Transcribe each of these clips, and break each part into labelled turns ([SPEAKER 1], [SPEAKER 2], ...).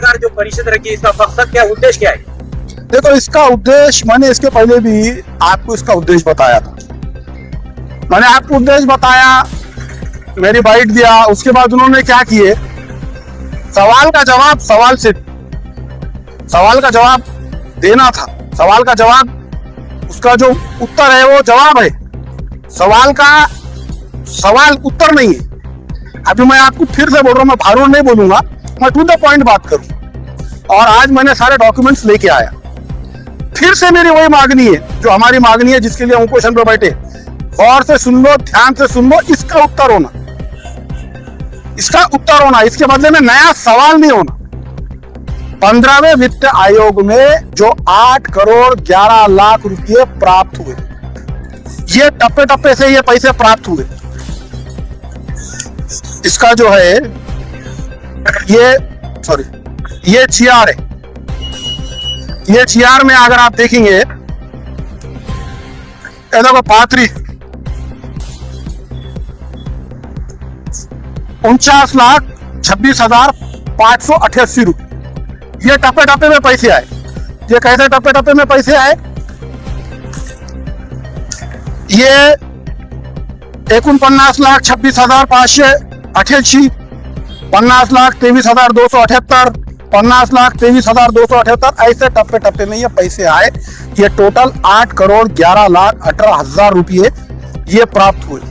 [SPEAKER 1] सलाहकार जो परिषद रखी, इसका मकसद क्या, उद्देश्य क्या है?
[SPEAKER 2] देखो, इसका उद्देश्य मैंने इसके पहले भी आपको इसका उद्देश्य बताया था। मैंने आपको उद्देश्य बताया, मेरी बाइट दिया, उसके बाद उन्होंने क्या किए, सवाल का जवाब सवाल का जवाब देना था। सवाल का जवाब, उसका जो उत्तर है वो जवाब है, सवाल उत्तर नहीं है। अभी मैं आपको फिर से बोल रहा हूं, मैं भारूड नहीं बोलूंगा, मैं टू द पॉइंट बात करूं। और आज मैंने सारे डॉक्यूमेंट्स लेके आया। फिर से मेरी वही मांगनी है जो हमारी मांगनी है, जिसके लिए हम क्वेश्चन पर बैठे। गौर से सुन लो, ध्यान से सुन लो, इसका उत्तर होना, इसके बदले में नया सवाल नहीं होना। 15वें वित्त आयोग में जो 8 करोड़ 11 लाख रुपए प्राप्त हुए, ये टप्पे टप्पे से ये पैसे प्राप्त हुए। इसका जो है ये GR है। ये GR में अगर आप देखेंगे, देखो पात्री 49,26,588 रुपए, ये टप्पे टप्पे में पैसे आए। ये कैसे टप्पे टप्पे में पैसे आए? ये 49,26,588, 50,23,278, 50,23,278, ऐसे टप्पे टप्पे में ये पैसे आए। ये टोटल 8 करोड़ 11,18,000 रुपये ये प्राप्त हुए।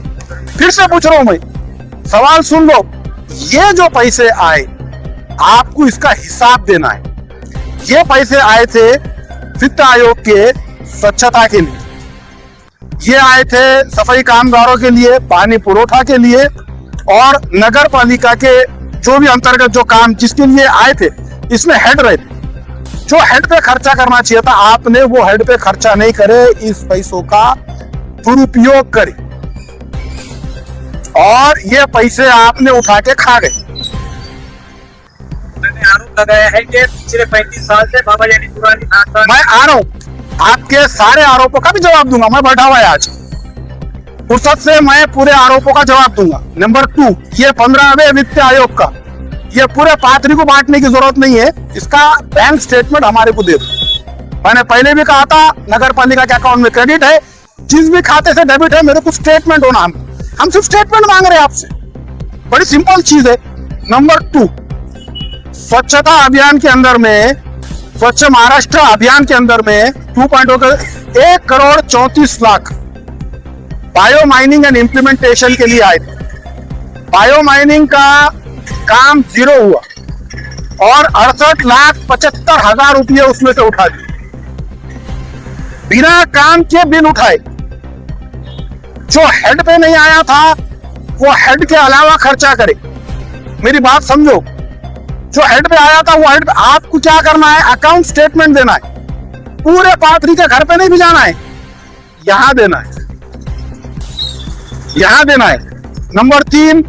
[SPEAKER 2] फिर से पूछ रहा हूं मैं, सवाल सुन लो, ये जो पैसे आए आपको इसका हिसाब देना है। ये पैसे आए थे वित्त आयोग के स्वच्छता के लिए, ये आए थे सफाई कामगारों के लिए, पानी पुरोठा के लिए, और नगर पालिका के जो भी अंतर्गत जो काम जिसके लिए आए थे, इसमें हेड रहे थे। जो हेड पे खर्चा करना चाहिए था, आपने वो हेड पे खर्चा नहीं करे, इस पैसों का दुरुपयोग करे और ये पैसे आपने उठा के खा गए।
[SPEAKER 1] मैंने आरोप लगाया है कि पिछले 35 साल से बाबा यानी पुरानी खानदान।
[SPEAKER 2] मैं आ रहा हूं, आपके सारे आरोपों का भी जवाब दूंगा। मैं बैठा हुआ है आज, फुर्सत से मैं पूरे आरोपों का जवाब दूंगा। नंबर 2, ये 15वें वित्त आयोग का, ये पूरे पात्री को बांटने की जरूरत नहीं है, इसका बैंक स्टेटमेंट हमारे को दे दो। मैंने पहले भी कहा था, नगर पालिका के अकाउंट में क्रेडिट है, जिस भी खाते से डेबिट है, मेरे को स्टेटमेंट होना। हम सिर्फ स्टेटमेंट मांग रहे हैं आपसे, बड़ी सिंपल चीज है। नंबर 2, स्वच्छता अभियान के अंदर में, स्वच्छ महाराष्ट्र अभियान के अंदर में 2.0 1 crore 34 lakh bio mining and implementation के लिए आए थे। बायो माइनिंग का काम 0 हुआ और 68,75,000 रुपये उसमें से उठा दिए, बिना काम के बिल उठाए। जो हेड पे नहीं आया था वो हेड के अलावा खर्चा करे। मेरी बात समझो, जो हेड पे आया था वो हेड पे, आपको क्या करना है, अकाउंट स्टेटमेंट देना है। पूरे पात्री के घर पे नहीं भी जाना है, यहां देना है, यहां देना है। नंबर 3,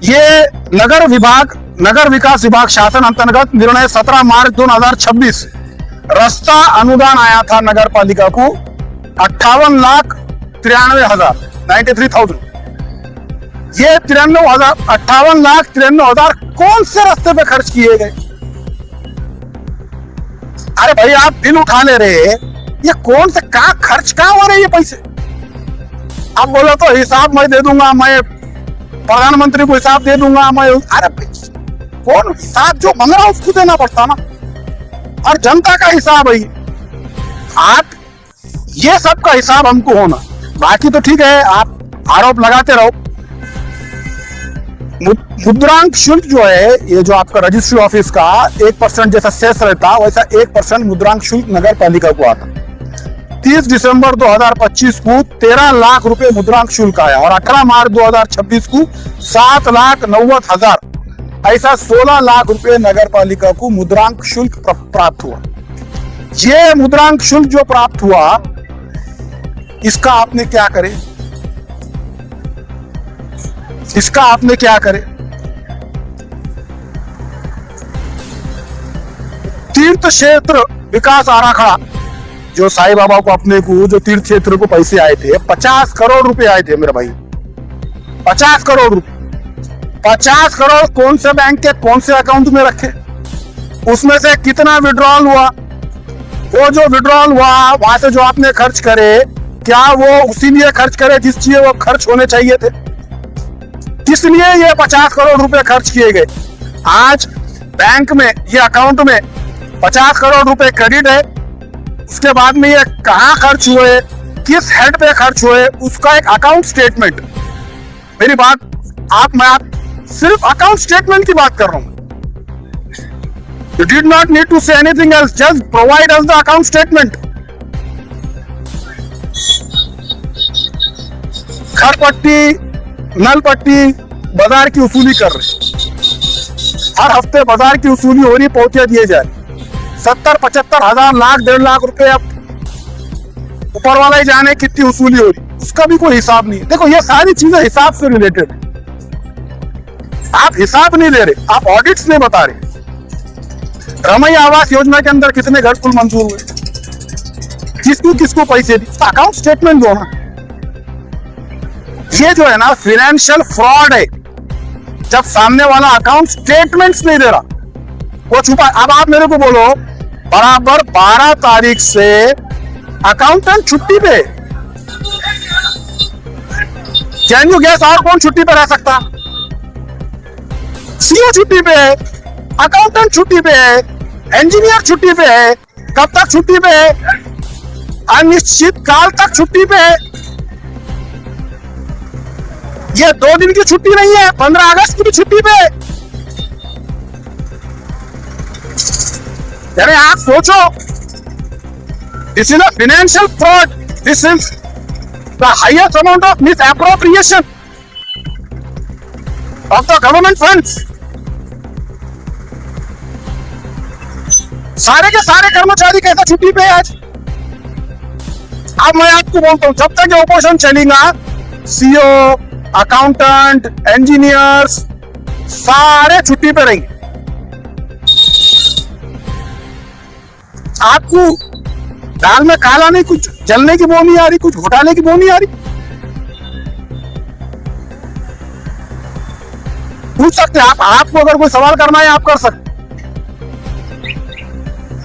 [SPEAKER 2] ये नगर विकास विभाग शासन अंतर्गत निर्णय 17 मार्च 2026 रास्ता अनुदान आया था नगर पालिका को 58,93,000 ये 58,93,000 कौन से रास्ते पे खर्च किए गए? अरे भाई, आप बिल उठा ले रहे हैं, ये कौन से खर्च कहां हो रहे हैं ये पैसे? आप बोलो तो हिसाब मैं दे दूंगा, मैं प्रधानमंत्री को हिसाब दे दूंगा, मैं, अरे कौन हिसाब जो मांग रहा उसको देना पड़ता ना, और जनता का हिसाब है। आप ये सब का हिसाब हमको होना, बाकी तो ठीक है, आप आरोप लगाते रहो। मुद्रांक शुल्क जो है, ये जो आपका रजिस्ट्री ऑफिस का 1% जैसा सेस रहता, वैसा 1% मुद्रांक शुल्क नगर पालिका को आता। 30 दिसंबर 2025 को 13 लाख रुपए मुद्रांक शुल्क आया और 18 मार्च 2026 को 7,90,000, ऐसा 16 लाख रुपए नगर पालिका को मुद्रांक शुल्क प्राप्त हुआ। ये मुद्रांक शुल्क जो प्राप्त हुआ, इसका आपने क्या करे, इसका आपने क्या करे? तीर्थ क्षेत्र विकास आराखड़ा, जो साईं बाबा को अपने को, जो तीर्थ क्षेत्र को पैसे आए थे, 50 करोड़ रुपए आए थे मेरे भाई, 50 करोड़ रुपए। 50 करोड़ कौन से बैंक के कौन से अकाउंट में रखे, उसमें से कितना विड्रॉल हुआ, वो जो विड्रॉल हुआ वहां से जो आपने खर्च करे, क्या वो उसी लिए खर्च करे जिस लिए वो खर्च होने चाहिए थे? किस लिए ये 50 करोड़ रुपए खर्च किए गए? आज बैंक में ये अकाउंट में 50 करोड़ रुपए क्रेडिट है, उसके बाद में ये कहाँ खर्च हुए, किस हेड पे खर्च हुए, उसका एक अकाउंट स्टेटमेंट। मेरी बात मैं सिर्फ अकाउंट स्टेटमेंट की बात कर रहा हूं। You did not need to say anything else. Just provide us the account statement. घर पट्टी, नल पट्टी, बाजार की वसूली कर रहे, हर हफ्ते बाजार की वसूली हो रही, पहुंचे दिए जाए 70-75 हजार, लाख, 1.5 लाख रुपए, अब ऊपर वाला ही जाने कितनी वसूली हो रही, उसका भी कोई हिसाब नहीं है। देखो ये सारी चीजें हिसाब से रिलेटेड है, आप हिसाब नहीं दे रहे, आप ऑडिट्स नहीं बता रहे। रमैया आवास योजना के अंदर कितने घर कुल मंजूर हुए, किसको किसको पैसे दी, उसका अकाउंट स्टेटमेंट दो ना। ये जो है ना फाइनेंशियल फ्रॉड है, जब सामने वाला अकाउंट स्टेटमेंट्स नहीं दे रहा, वो छुपा। अब आप मेरे को बोलो, बराबर 12 तारीख से अकाउंटेंट छुट्टी पे, कैन यू गेस और कौन छुट्टी पे रह सकता? सीओ छुट्टी पे है, अकाउंटेंट छुट्टी पे है, इंजीनियर छुट्टी पे है। कब तक छुट्टी पे है? अनिश्चित काल तक छुट्टी पे है। ये 2 दिन की छुट्टी नहीं है, 15 अगस्त की भी छुट्टी पे है। अरे आप सोचो, this is a financial fraud, this is the highest amount of miss appropriation of the government funds. सारे के सारे कर्मचारी कैसे छुट्टी पे आज? अब मैं आपको बोलता हूं, जब तक ये ऑपोजिशन चलेगा, सीओ, अकाउंटेंट, इंजीनियर्स सारे छुट्टी पे रहेंगे। आपको दाल में काला नहीं, कुछ जलने की बो नहीं आ रही, कुछ घोटाले की बो नहीं आ रही। पूछ सकते हैं आप, आपको अगर कोई सवाल करना है आप कर सकते।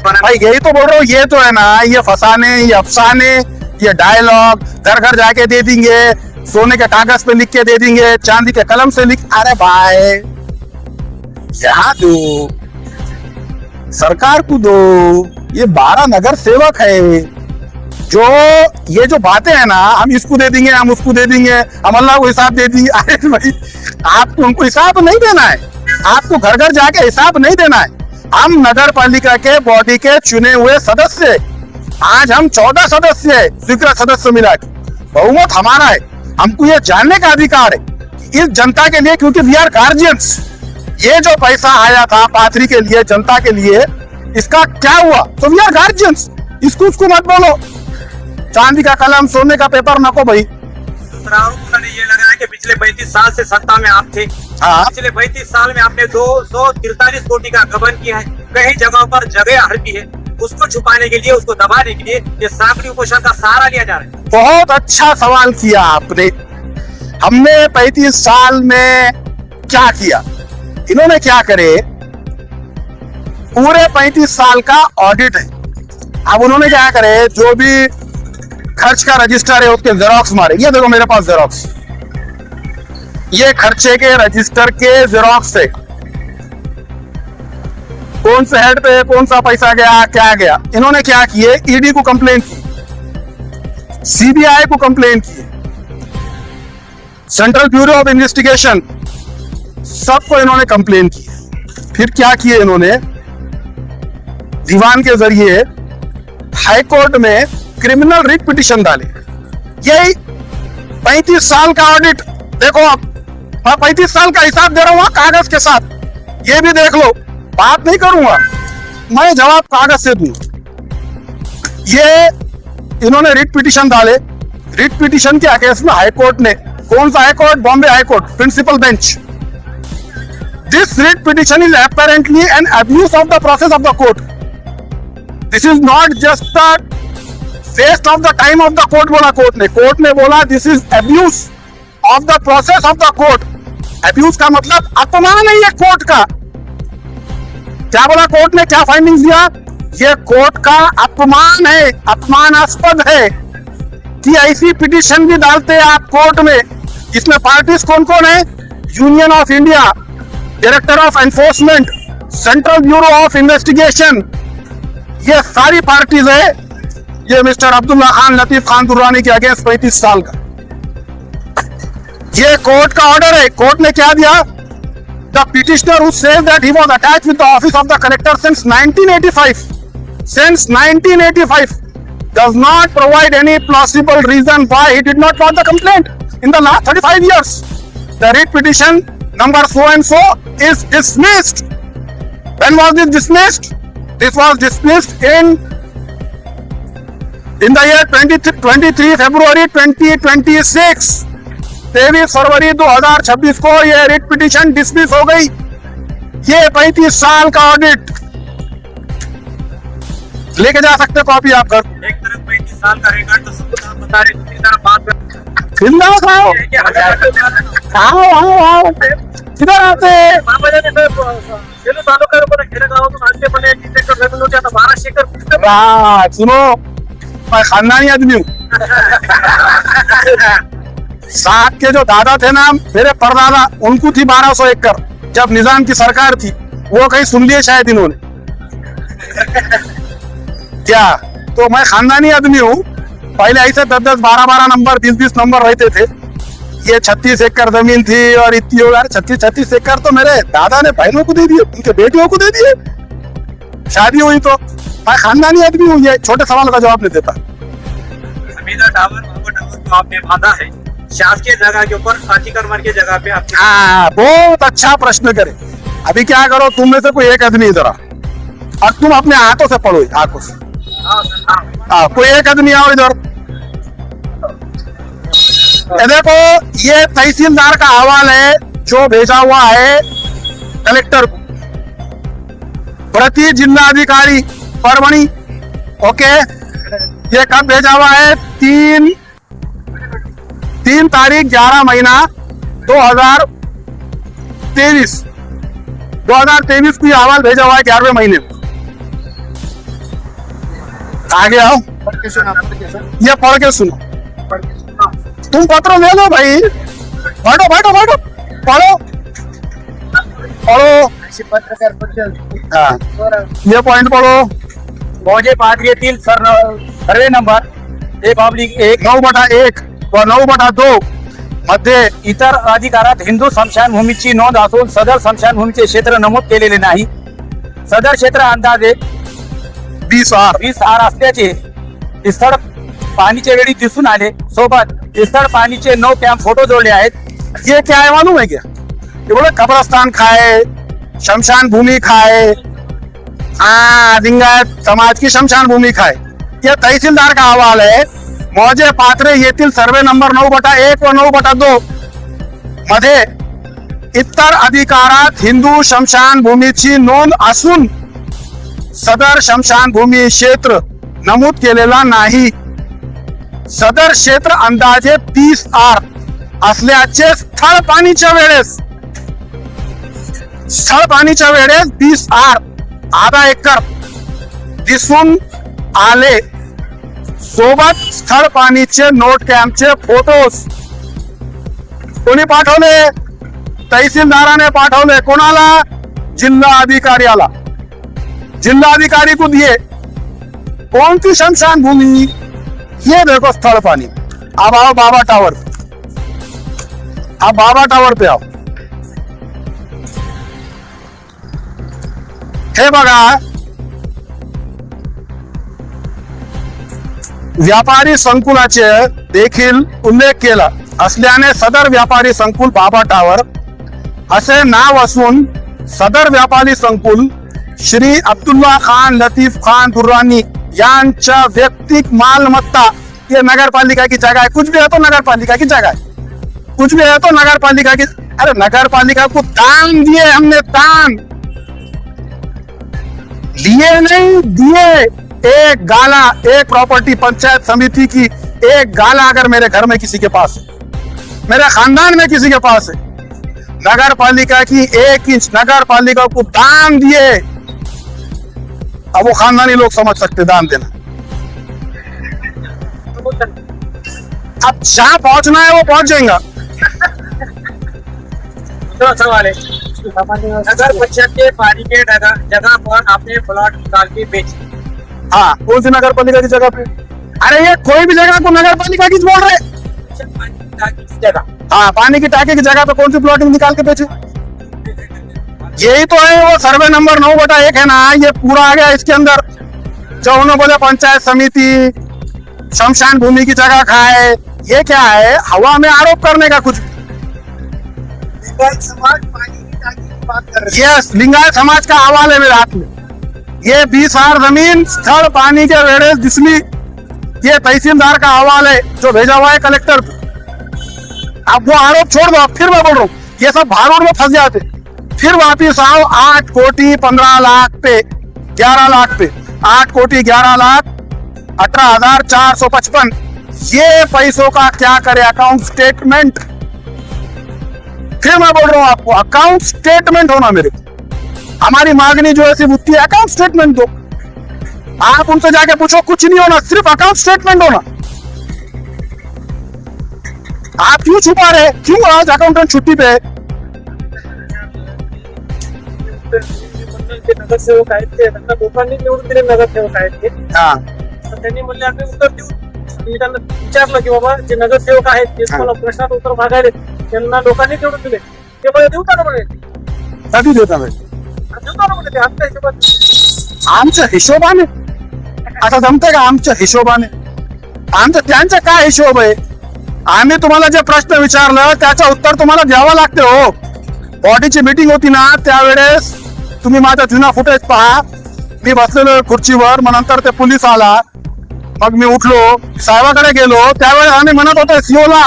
[SPEAKER 2] भाई यही तो बोल रहा हूँ, ये तो है ना, ये फसाने, ये अफसाने, ये डायलॉग, घर घर जाके दे देंगे, सोने के कागज पे लिख के दे देंगे, चांदी के कलम से लिख। अरे भाई यहाँ दो, सरकार को दो, ये 12 नगर सेवक है, जो ये जो बातें हैं ना, हम इसको दे देंगे, हम उसको दे देंगे, हम अल्लाह को हिसाब दे देंगे। अरे भाई आपको उनको हिसाब नहीं देना है, आपको घर घर जाके हिसाब नहीं देना है। हम नगर पालिका के बॉडी के चुने हुए सदस्य, आज हम 14 सदस्य है, स्वीकृत सदस्य मिला के, बहुमत हमारा है। हमको ये जानने का अधिकार है इस जनता के लिए, क्योंकि वी आर गार्जियंस। ये जो पैसा आया था पाथरी के लिए, जनता के लिए, इसका क्या हुआ? तो वी आर गार्जियंस। इसको उसको मत बोलो, चांदी का कलम, सोने का पेपर नको भाई।
[SPEAKER 1] दूसरा आरोप उन्होंने ये लगाया कि पिछले 35 साल से सत्ता में आप थे।
[SPEAKER 2] हाँ।
[SPEAKER 1] पिछले 35 साल में आपने 243 कोटि का गबन किया है, कई जगहों पर जगह हड़पी है, उसको छुपाने के लिए, उसको दबाने के लिए ये साकड़ी उपोषण का सहारा लिया जा रहा है।
[SPEAKER 2] बहुत अच्छा सवाल किया आपने। हमने 35 साल में क्या किया? इन्होंने क्या करे, पूरे 35 साल का ऑडिट है। अब उन्होंने क्या करे, जो भी खर्च का रजिस्टर है उसके जेरोक्स मारे। ये देखो मेरे पास जेरोक्स, ये खर्चे के रजिस्टर के जेरोक्स है, कौन से हेड पे कौन सा पैसा गया, क्या गया। इन्होंने क्या किए, ईडी को कंप्लेंट की, सीबीआई को कंप्लेंट की, सेंट्रल ब्यूरो ऑफ इन्वेस्टिगेशन, सबको इन्होंने कंप्लेंट की। फिर क्या किए इन्होंने, दीवान के जरिए हाई कोर्ट में क्रिमिनल रिट पिटिशन डाले। यही 35 साल का ऑडिट। देखो अब मैं 35 साल का हिसाब दे रहा हूं कागज के साथ, ये भी देख लो। बात नहीं करूंगा, मैं जवाब कागज से दूं। ये इन्होंने रिट पिटिशन डाले। रिट पिटिशन के केस में हाई कोर्ट ने, कौन सा high court? Bombay high court, principal bench. This writ petition is apparently an abuse of the process of the court. This is not just the waste of the time of the court, बोला court ने। Court ने बोला this is abuse of the process of the court abuse का मतलब अपमान है ये court का। क्या बोला कोर्ट ने, क्या फाइंडिंग्स दिया? ये कोर्ट का अपमान है, अपमानास्पद है कि ऐसी पिटीशन भी डालते हैं आप कोर्ट में। इसमें पार्टीज कौन कौन है? Union of India, director of enforcement, central bureau of investigation, ये सारी पार्टीज है। ये मिस्टर अब्दुल्ला खान लतीफ खान दुर्रानी के अगेंस्ट 35 साल का ये कोर्ट का ऑर्डर है। कोर्ट ने क्या दिया? The petitioner who says that he was attached with the office of the collector since 1985 does not provide any plausible reason why he did not lodge the complaint in the last 35 years. The writ petition number so and so is dismissed. When was this dismissed? This was dismissed in the year 23 February 2026. 23 फरवरी 2026 को ये writ petition dismiss हो गई। ये 35 साल का audit लेके जा सकते कॉपी आप घर।
[SPEAKER 1] एक तरफ 35 साल का रिकॉर्ड तो सब कुछ आप बता रहे, दूसरी तरफ बात
[SPEAKER 2] आओ किधर आते सुनो, मैं खानदानी आदमी हूँ। साथ के जो दादा थे ना, मेरे परदादा, उनको थी 1200 एकड़ जब निजाम की सरकार थी। वो कहीं सुन लिए शायद इन्होंने क्या। तो मैं खानदानी आदमी हूँ। पहले ऐसे 10-10, 12-12 नंबर, 20-20 नंबर रहते थे। ये 36 एकड़ जमीन थी और इतनी हो यार 36 एकड़ तो मेरे दादा ने बहनों को दे दिए, उनके बेटियों को दे दिए। शादी हुई तो मैं खानदानी आदमी हूँ। ये छोटे सवाल का जवाब नहीं देता।
[SPEAKER 1] हमीदा टावर, बाबा टावर तो आपने बांधा है शासकीय जगह के ऊपर, अतिक्रमण की जगह पे आप।
[SPEAKER 2] बहुत अच्छा प्रश्न करे। अभी क्या करो, तुम में से कोई एक आदमी इधर आ और तुम अपने हाथों से पढ़ो, आंखों से। कोई एक आदमी आओ इधर। देखो, ये तहसीलदार का हवाल है जो भेजा हुआ है कलेक्टर को, प्रति जिलाधिकारी परभणी। ओके, ये कब भेजा हुआ है? 3 तारीख 11 महीना 2023 को ये हवाल भेजा हुआ है 11वें महीने में। आगे आओ, ये पढ़ के सुनो। तुम पत्र ले लो भाई, बैठो बैठो बैठो, पढ़ो पढ़ो। ये पॉइंट पढ़ो।
[SPEAKER 3] मौजे पात्रीय सर्वे नंबर 1/1
[SPEAKER 2] 9/1 व 9/2 मध्ये
[SPEAKER 3] इतर अधिकारात हिंदू स्मशानभूमीची नोंद असून सदर स्मशानभूमीचे क्षेत्र नमूद केलेले नाही। सदर क्षेत्र अंदाजे
[SPEAKER 2] 20
[SPEAKER 3] आर असल्याचे स्थळ पाणीच्या वेळी दिसून आले। सोबत स्थळ पाणीचे 9 कॅम्प फोटो जोडले आहेत।
[SPEAKER 2] ये क्या है मालूम है क्या? ये बोले कब्रस्तान खाए, शमशान भूमि खाए, लिंगायत समाज की शमशान भूमि खाए। ये तहसीलदार का हवाल है। मौजे पात्रे येथील सर्वे नंबर 9/1 व 9/2 मध्ये इतर अधिकारात हिंदू शमशान भूमीची नोंद असून सदर शमशान भूमी क्षेत्र नमूद केलेला नाही। सदर क्षेत्र अंदाजे 30 आर असल्याचे स्थळ पाणीच्या वेळेस 20 आर आधा एकर दिसून आले। सोबत स्थळ पाणीचे नोट कॅम्पचे फोटोज कोणी पाठवले? तहसीलदाराने पाठवले। कोणाला? जिल्हा अधिकाऱ्याला। जिल्हा अधिकारी को दिए। कौन सी शमशान भूमि? ये देखो स्थल पानी। अब आओ बाबा टावर, अब बाबा टावर पे आओ। हे बघा, व्यापारी संकुलाचे देखील उल्लेख केला असल्याने सदर व्यापारी संकुल बाबा टावर असे नाव असून सदर व्यापारी संकुल श्री अब्दुल्ला खान लतीफ खान दुर्रानी यांच्या व्यक्तिक मालमत्ता। ये नगर पालिका की जगह है। कुछ भी है तो नगर पालिका की जगह है, कुछ भी है तो नगर पालिका की। अरे नगर पालिका को दान दिए हमने, दान लिए नहीं दिए। एक गाला, एक प्रॉपर्टी पंचायत समिति की एक गाला अगर मेरे घर में किसी के पास है, मेरे खानदान में किसी के पास है, नगर पालिका की 1 इंच नगर पालिका को दान दिए। अब वो खानदानी लोग समझ सकते दान देना। अब जहां पहुंचना है वो पहुंच जाएगा।
[SPEAKER 1] दूसरा सवाल है, नगर परिषद के पानी के जगह पर आपने प्लॉट निकाल के बेचे,
[SPEAKER 2] हाँ, कौन सी नगर पालिका की जगह पे? अरे ये कोई भी जगह को नगर पालिका की बोल रहे?
[SPEAKER 1] पानी की टांकी की जगह,
[SPEAKER 2] हाँ, पानी की टांकी की जगह पे कौन सी प्लॉटिंग निकाल के बेचे? यही तो है वो सर्वे नंबर 9/1 है ना, ये पूरा आ गया इसके अंदर। जो उन्होंने बोले पंचायत समिति शमशान भूमि की जगह खाए, ये क्या है? हवा में आरोप करने का कुछ।
[SPEAKER 1] समाज पानी की टांकी की बात कर रहे
[SPEAKER 2] यस, लिंगायत समाज का हवाल है मेरे हाथ में। ये 20 जमीन स्थल पानी के वेड़े जिसमें ये तहसीलदार का हवाल है जो भेजा हुआ है कलेक्टर को। अब वो आरोप छोड़ दो, अब फिर मैं बोल रहा हूँ ये सब भारूड में फंस जाते, फिर वापिस आओ 8 कोटी 15 लाख पे 11 लाख पे 8 कोटी 11 लाख 18,455। ये पैसों का क्या करे? Account statement. फिर मैं बोल रहा हूं आपको अकाउंट स्टेटमेंट होना मेरे को। हमारी मांगनी जो है सिर्फ उतनी अकाउंट स्टेटमेंट दो। आप उनसे जाके पूछो, कुछ नहीं होना, सिर्फ अकाउंट स्टेटमेंट होना। आप क्यों छुपा रहे? क्यों आज अकाउंटेंट छुट्टी पे है?
[SPEAKER 1] नगरसेवक आहेत ते लोकांनी निवडून दिले नगरसेवक आहेत ते,
[SPEAKER 2] हाँ,
[SPEAKER 1] त्यांनी म्हणले आम्ही उत्तर देऊ। मी त्यांना विचारलं की बाबा जे नगरसेवक आहेत ते मला प्रश्नात उत्तर मागायले, त्यांना लोकांनी निवडून दिले, ते मला देऊ का म्हणे?
[SPEAKER 2] कधी देता मी?
[SPEAKER 1] देऊ का म्हणे ते आमच्या हिशोबात?
[SPEAKER 2] आमच्या हिशोबाने आता जमते का? आमच्या हिशोबाने आमचं त्यांचा काय हिशोब आहे? आम्ही तुम्हाला जे प्रश्न विचारलं त्याचं उत्तर तुम्हाला द्यावं लागते हो। बॉडीची मीटिंग होती ना त्यावेळेस तुम्ही माझा जुना फुटेज पहा, मी बसलेलो खुर्चीवर, मग नंतर ते पोलीस आला, मग मी उठलो साहेबाकडे गेलो, त्यावेळेस आम्ही म्हणत होतो सीओला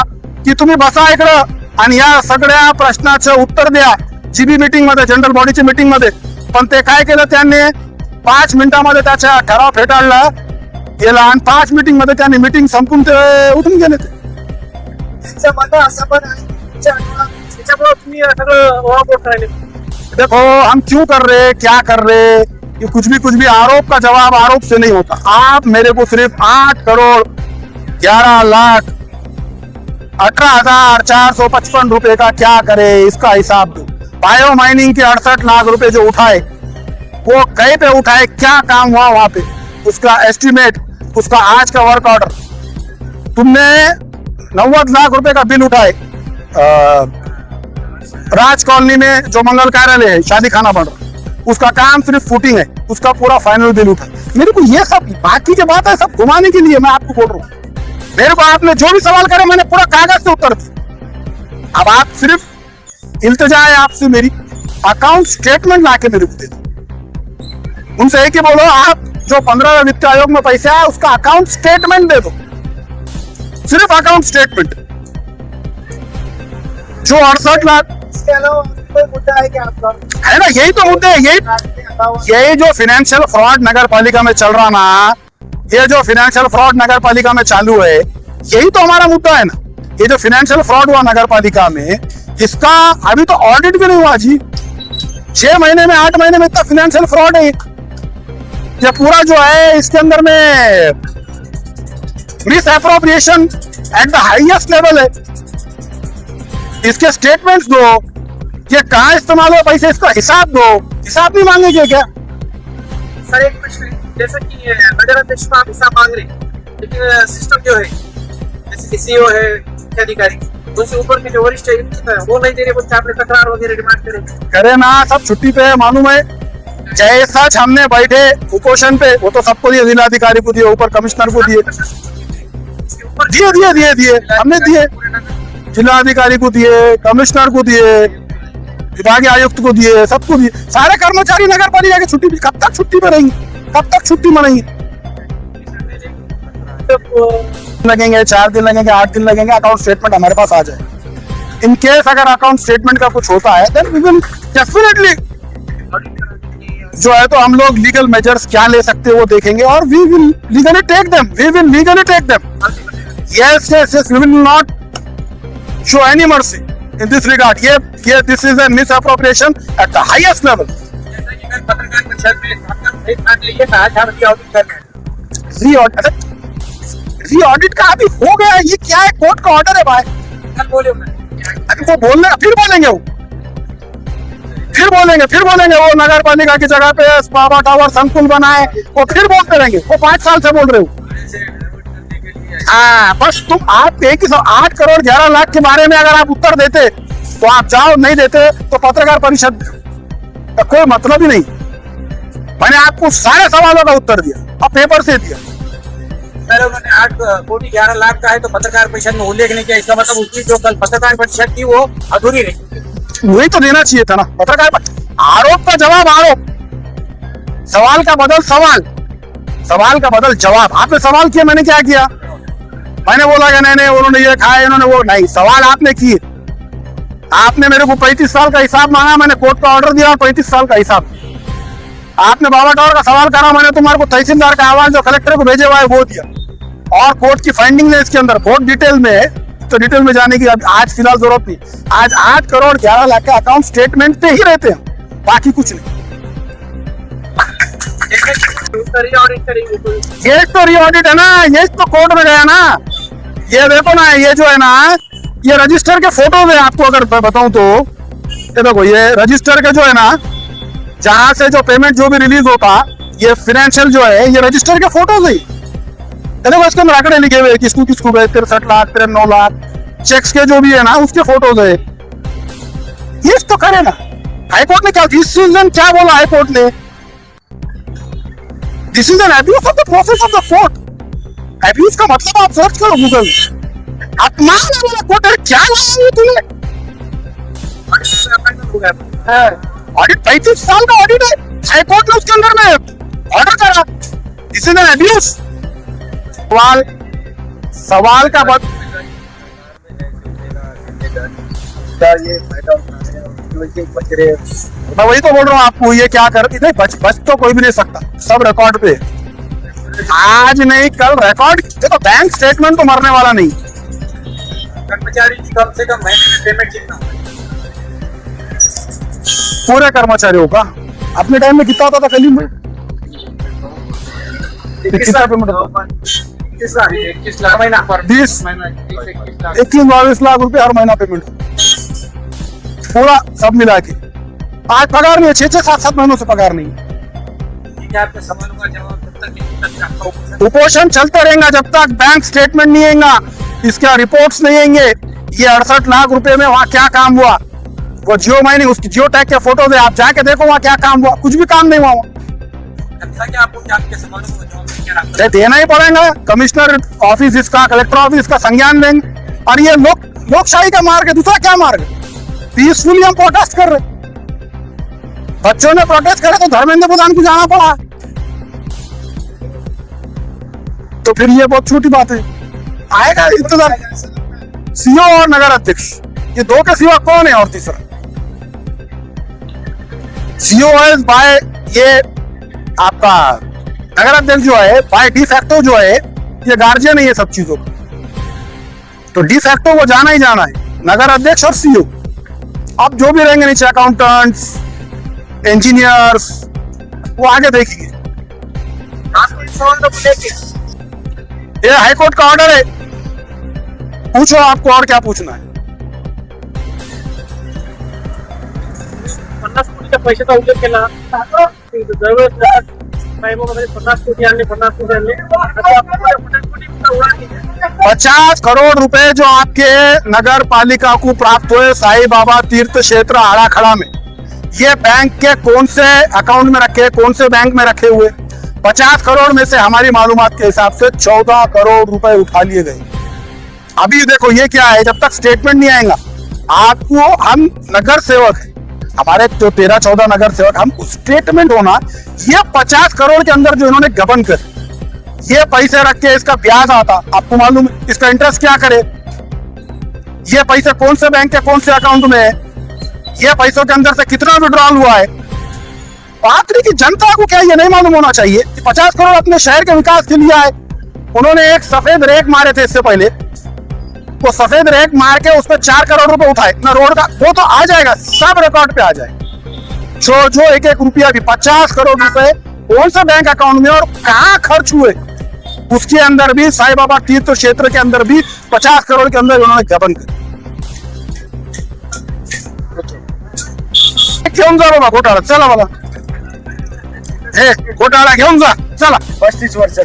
[SPEAKER 2] की तुम्ही बसा इकडं आणि या सगळ्या प्रश्नाचं उत्तर द्या जीबी मीटिंग मध्ये, जनरल बॉडीची मीटिंग मध्ये। पण ते काय केलं त्यांनी 5 मिनिटांमध्ये त्याचा ठराव फेटाळला गेला आणि 5 मीटिंग मध्ये त्यांनी मीटिंग संपून ते उठून गेले।
[SPEAKER 1] त्यांचं मत असं पण आहे त्याच्यामुळे तुम्ही सगळं ओळख राहिले।
[SPEAKER 2] देखो हम क्यों कर रहे, क्या कर रहे, ये कुछ भी आरोप का जवाब आरोप से नहीं होता। आप मेरे को सिर्फ 8 करोड़ 11 लाख 18,455 रुपए का क्या करे इसका हिसाब दो। बायो माइनिंग के 68 लाख रुपए जो उठाए वो कहीं पे उठाए, क्या काम हुआ वहां पे, उसका एस्टिमेट, उसका आज का वर्क ऑर्डर। तुमने 90 लाख रुपए का बिल उठाए राज कॉलोनी में जो मंगल कार्यालय है, शादी खाना बन रहा, उसका काम सिर्फ फुटिंग है, उसका पूरा फाइनल बिल उठा। मेरे को ये सब बाकी की बात है सब घुमाने के लिए मैं आपको बोल रहा हूँ। मेरे को आपने जो भी सवाल करे मैंने पूरा कागज से उत्तर दिया। अब आप सिर्फ इल्तिजा है आपसे मेरी, अकाउंट स्टेटमेंट ला के मेरे को दे दो। उनसे एक ही बोलो आप जो 15वें वित्त आयोग में पैसा है उसका अकाउंट स्टेटमेंट दे दो, सिर्फ अकाउंट स्टेटमेंट। जो 68 लाख
[SPEAKER 1] इसके अलावा कोई मुद्दा है क्या आपका?
[SPEAKER 2] है ना, यही तो मुद्दे है। यही जो फाइनेंशियल फ्रॉड नगर पालिका में चल रहा ना, ये जो फाइनेंशियल फ्रॉड नगर पालिका में चालू है, यही तो हमारा मुद्दा है ना। ये जो फाइनेंशियल फ्रॉड हुआ नगर पालिका में, इसका अभी तो ऑडिट भी नहीं हुआ जी। 6 महीने में 8 महीने में इतना फाइनेंशियल फ्रॉड है ये पूरा जो है। इसके अंदर में miss appropriation eight the highest level है। इसके स्टेटमेंट्स दो, ये कहाँ इस्तेमाल हुआ पैसे, इसका हिसाब दो। हिसाब नहीं मांगेंगे क्या?
[SPEAKER 1] सर एक प्रश्न है, जैसा कि नगराध्यक्ष का आप हिसाब मांग रहे, लेकिन सिस्टम जो है जैसे सीईओ है, मुख्याधिकारी, उनसे ऊपर के जो वरिष्ठ है वो नहीं दे रहे, बोलते आपने तकरार वगैरह डिमांड करे
[SPEAKER 2] ना, सब छुट्टी पे है मालूम है। जैसा हमने बैठे उपोषण पे वो तो सबको दिए, जिलाधिकारी को दिए, ऊपर कमिश्नर को दिए, दिए हमने दिए, जिलाधिकारी को दिए, कमिश्नर को दिए, विभागीय आयुक्त को दिए, सबको दिए। सारे कर्मचारी नगर पालिका की छुट्टी, कब तक छुट्टी पे रहेंगे, कब तक छुट्टी मनाएंगे? लगेंगे 4 दिन लगेंगे, 8 दिन लगेंगे, अकाउंट स्टेटमेंट हमारे पास आ जाए। इन केस अगर अकाउंट स्टेटमेंट का कुछ होता है देन वी विल डेफिनेटली जो है तो हम लोग लीगल मेजर्स क्या ले सकते हैं वो देखेंगे और we will legally take them. Yes, we will not show any mercy. In this regard ये this is a misappropriation at the highest level.
[SPEAKER 1] जैसा कि मैं पत्रकार परिषद में सहित था ये कहा था कि ऑडिट कर रहे हैं।
[SPEAKER 2] री ऑडिट का अभी हो गया, ये क्या है? कोर्ट का ऑर्डर है भाई।
[SPEAKER 1] कल बोले मैं
[SPEAKER 2] अभी वो बोलने फिर बोलेंगे वो नगर पालिका की जगह पे बाबा टावर संकुल बनाए, वो फिर बोलते रहेंगे। वो 5 साल से बोल रहे हो।
[SPEAKER 1] ऐसे डाइवर्ट करने के लिए
[SPEAKER 2] हाँ, बस तुम आप एक ही 8 करोड़ 11 लाख के बारे में अगर आप उत्तर देते तो आप जाओ, नहीं देते तो पत्रकार परिषद का कोई मतलब ही नहीं। मैंने आपको सारे सवालों का उत्तर दिया, अब पेपर से दिया।
[SPEAKER 1] सर उन्होंने 8 कोटी 11 लाख का है तो पत्रकार परिषद में उल्लेख नहीं किया, इसका मतलब उसकी जो कल पत्रकार परिषद थी वो अधूरी रही।
[SPEAKER 2] वही तो देना चाहिए था ना पत्रकार। आरोप का जवाब आरोप, सवाल का बदल सवाल, सवाल का बदल जवाब। आपने सवाल किया, मैंने क्या किया? मैंने बोला कि नहीं उन्होंने ये खाया, इन्होंने वो नहीं। सवाल आपने किए, आपने मेरे को 35 साल का हिसाब मांगा, मैंने कोर्ट का ऑर्डर दिया और 35 साल का हिसाब। आपने बाबा टावर का सवाल करा, मैंने तुम्हारे को तहसीलदार का अहवाल जो कलेक्टर को भेजे हुआ है वो दिया। और कोर्ट की फाइंडिंग है इसके अंदर, बहुत डिटेल में है, तो डिटेल में जाने की आज फिलहाल जरूरत नहीं। आज 8 करोड़ 11 लाख का अकाउंट स्टेटमेंट पे ही रहते हैं, बाकी कुछ नहीं। ये तो री ऑडिट है ना, ये तो कोर्ट में गया ना। ये देखो ना, ये जो है ना, ये रजिस्टर के फोटोज है। आपको अगर बताऊं तो ये देखो, ये रजिस्टर के जो है ना, जहां से जो पेमेंट जो भी रिलीज होता, ये फाइनेंशियल जो है, ये रजिस्टर के फोटोज है। देखो इसके अंदर आंकड़े लिखे हुए, किसको किसको गए, 63 लाख 93 लाख, चेक्स के जो भी है ना उसके फोटोज है। ये तो करे ना। हाईकोर्ट ने क्या डिसीजन क्या बोला? हाईकोर्ट ने this is an abuse of the process of the court. Abuse का मतलब आप सर्च करो गूगल। अपमान वाला कोर्ट है, क्या लाया तूने? ऑडिट 35 साल का ऑडिट है, हाईकोर्ट ने उसके अंदर में ऑर्डर करा। This is an abuse. सवाल का बद मैं वही तो बोल रहा हूँ आपको। ये क्या कर नहीं, बच तो कोई भी नहीं सकता, सब रिकॉर्ड पे। आज नहीं कल रिकॉर्ड। देखो बैंक स्टेटमेंट तो मरने वाला नहीं।
[SPEAKER 1] कर्मचारी की कम से कम महीने में पेमेंट कितना होता है?
[SPEAKER 2] पूरे कर्मचारियों का अपने टाइम में कितना होता था? फिल्म में कितना पेमेंट होता?
[SPEAKER 1] 21 लाख महीना पर
[SPEAKER 2] 21-22 लाख रुपए हर महीना पेमेंट, पूरा सब मिला के। आज पगार नहीं है, 6-6 7-7 महीनों से पगार नहीं।
[SPEAKER 1] आपके सवालों का जवाब तब तक
[SPEAKER 2] उपोषण चलता रहेगा जब तक बैंक स्टेटमेंट नहीं आएगा, इसका रिपोर्ट्स नहीं आएंगे। ये 68 लाख रुपए में वहाँ क्या काम हुआ? वो जियो माइनिंग, उसकी जियो टैग के फोटोज है, आप जाके देखो वहाँ क्या काम हुआ। कुछ भी काम नहीं हुआ वहाँ।
[SPEAKER 1] आपको क्या आपके सवालों का जवाब
[SPEAKER 2] देना ही पड़ेगा। कमिश्नर ऑफिस इसका, कलेक्टर ऑफिस का संज्ञान लेंगे। और ये लोकशाही का मार्ग है, दूसरा क्या मार्ग है? पीसफुली हम प्रोटेस्ट कर रहे, बच्चों ने प्रोटेस्ट करे तो धर्मेंद्र प्रधान को जाना पड़ा। तो फिर ये बहुत छोटी बात है। आएगा इंतजार। सीओ और नगर अध्यक्ष, ये दो के सिवा कौन है? और तीसरा सीओ है बाय, ये आपका नगर अध्यक्ष जो है बाय डी फैक्टो जो है, ये गार्जियन है ये सब चीजों का। तो डी फैक्टो वो जाना ही जाना है, नगर अध्यक्ष और सीओ। अब जो भी रहेंगे नीचे अकाउंटेंट्स, इंजीनियर्स, वो आगे देखेंगे। ये हाईकोर्ट का ऑर्डर है, पूछो आपको और क्या पूछना है।
[SPEAKER 1] 50 कोटीच्या पैशाचा उल्लेख केला, दरवेळेस 50 कोटी आणले 50 कोटी आणले,
[SPEAKER 2] 50 करोड़ रुपए जो आपके नगर पालिका को प्राप्त हुए साईं बाबा तीर्थ क्षेत्र आड़ाखड़ा में, ये बैंक के कौन से अकाउंट में रखे, कौन से बैंक में रखे हुए? 50 करोड़ में से हमारी मालूमात के हिसाब से 14 करोड़ रुपए उठा लिए गए। अभी देखो ये क्या है, जब तक स्टेटमेंट नहीं आएगा आपको, हम नगर सेवक हैं, हमारे जो 13-14 नगर सेवक, हम स्टेटमेंट होना। ये 50 करोड़ के अंदर जो इन्होंने गबन कर, ये पैसे रख के इसका ब्याज आता, आपको मालूम है इसका इंटरेस्ट क्या करे? ये पैसे कौन से बैंक के कौन से अकाउंट में है, ये पैसों के अंदर से कितना विड्रॉल हुआ है? पात्री की जनता को क्या ये नहीं मालूम होना चाहिए कि 50 करोड़ अपने शहर के विकास के लिए आए? उन्होंने एक सफेद रेख मारे थे इससे पहले, वो सफेद रेक मार के उस पर 4 करोड़ रुपए उठाए ना रोड का, वो तो आ जाएगा, सब रिकॉर्ड पे आ जाएगा। जो एक एक रुपया भी 50 करोड़ रुपए कौन सा बैंक अकाउंट में और कहाँ खर्च हुए, उसके अंदर भी साईं बाबा तीर्थ क्षेत्र के अंदर भी 50 करोड़ के अंदर उन्होंने गबन कर। घेऊन जा बाबा घोटाळा, चला बाबा हे घोटाळा घेऊन जा, चला
[SPEAKER 3] 35 वर्ष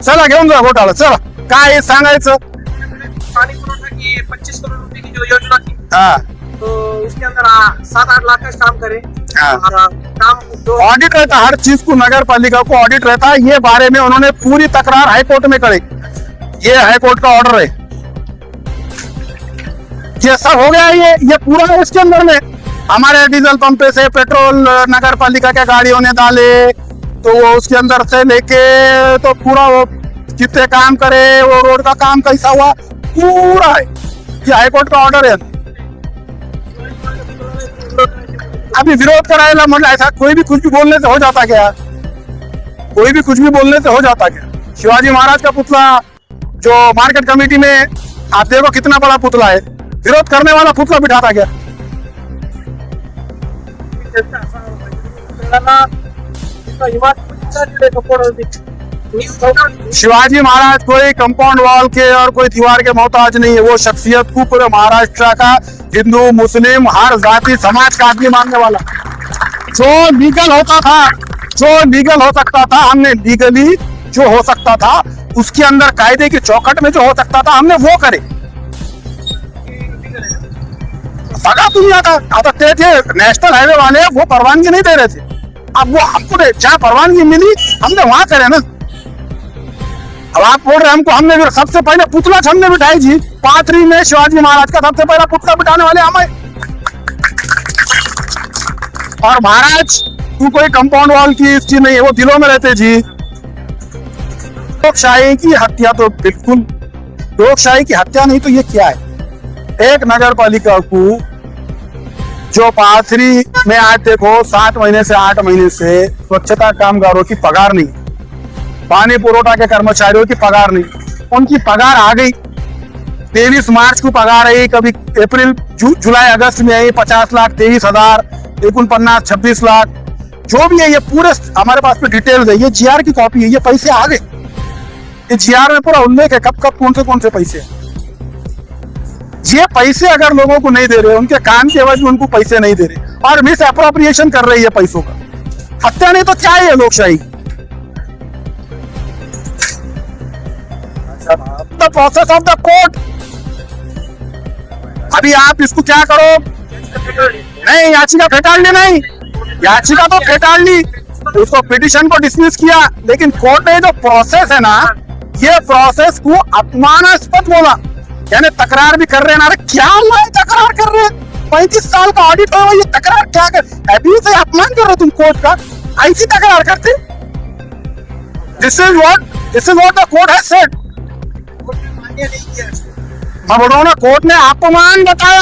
[SPEAKER 2] चला घेऊन जा घोटाळा, चला काय सांगायचं।
[SPEAKER 1] पानी पुरोठा की 25 करोड़ रुपए की जो योजना थी,
[SPEAKER 2] हाँ
[SPEAKER 1] तो उसके अंदर 7-8 लाख का काम करे
[SPEAKER 2] हाँ।
[SPEAKER 1] और काम जो
[SPEAKER 2] ऑडिट रहता है, हर चीज को नगर पालिका को ऑडिट रहता है। ये बारे में उन्होंने पूरी तकरार हाईकोर्ट में करे, ये हाईकोर्ट का ऑर्डर है, ये सब हो गया। ये पूरा है इसके अंदर में। हमारे डीजल पंप पे से पेट्रोल नगर पालिका के गाड़ियों ने डाले, तो वो उसके अंदर से लेके तो पूरा वो कितने काम करे, वो रोड का काम कैसा हुआ, पूरा है, ये हाईकोर्ट का ऑर्डर है। अभी विरोध कराएगा मतलब ऐसा कोई भी कुछ भी बोलने से हो जाता क्या, कोई भी कुछ भी बोलने से हो जाता क्या। शिवाजी महाराज का पुतला जो मार्केट कमेटी में आप देखो कितना बड़ा पुतला है, विरोध करने वाला पुतला बिठाता क्या। शिवाजी महाराज कोई कंपाउंड वॉल के और कोई दीवार के मोहताज नहीं है, वो शख्सियत को पूरे महाराष्ट्र का हिंदू मुस्लिम हर जाति समाज का आदमी मानने वाला। जो लीगल होता था, जो लीगल हो सकता था, हमने लीगली जो हो सकता था उसके अंदर कायदे की चौखट में जो हो सकता था हमने वो करे। सगा दुनिया का आता थे नेशनल हाईवे वाले, वो परवानगी नहीं दे रहे थे, अब वो हमको जहाँ परवानगी मिली हमने वहां करे ना। अब आप बोल रहे हमको, हमने भी सबसे पहले पुतला हमने बिठाई जी, पाथरी में शिवाजी महाराज का सबसे पहला पुतला बिठाने वाले हमें। और महाराज तू कोई कंपाउंड वॉल की चीज नहीं है, वो दिलों में रहते जी। लोकशाही की हत्या तो बिल्कुल, लोकशाही की हत्या नहीं तो ये क्या है। एक नगर पालिका को जो पाथरी में आज देखो 7 महीने से 8 महीने से स्वच्छता कामगारों की पगार नहीं, पानी पुरोठा के कर्मचारियों की पगार नहीं, उनकी पगार आ गई। 23 मार्च को पगार आई, कभी अप्रैल जुलाई अगस्त में आई 50 लाख 23,000 49 26 लाख जो भी है, ये पूरे हमारे पास में डिटेल है, ये जीआर की कॉपी है, ये पैसे आ गए। ये जीआर में पूरा उल्लेख है कब कब कौन से पैसे। ये पैसे अगर लोगों को नहीं दे रहे, उनके काम के एवज में उनको पैसे नहीं दे रहे और मिस अप्रोप्रिएशन कर रही है पैसों का, हत्या नहीं तो क्या है लोकशाही। The process of the court. अभी आप इसको क्या करो, नहीं याचिका फेटाल ली, नहीं याचिका तो फेटाल ली, उसको पिटिशन को डिसमिस किया, लेकिन कोर्ट ने जो प्रोसेस है ना, ये प्रोसेस को अपमानास्पद बोला। यानी तकरार भी कर रहे हैं ना, क्या मैं तकरार कर रहे हैं, 35 साल का ऑडिट हो, ये तकरार क्या कर, अभी से अपमान कर रहे हो तुम कोर्ट का, ऐसी तकरार करते। This is what the court has said. मैं बोल रहा हूं ना, कोर्ट ने अपमान बताया।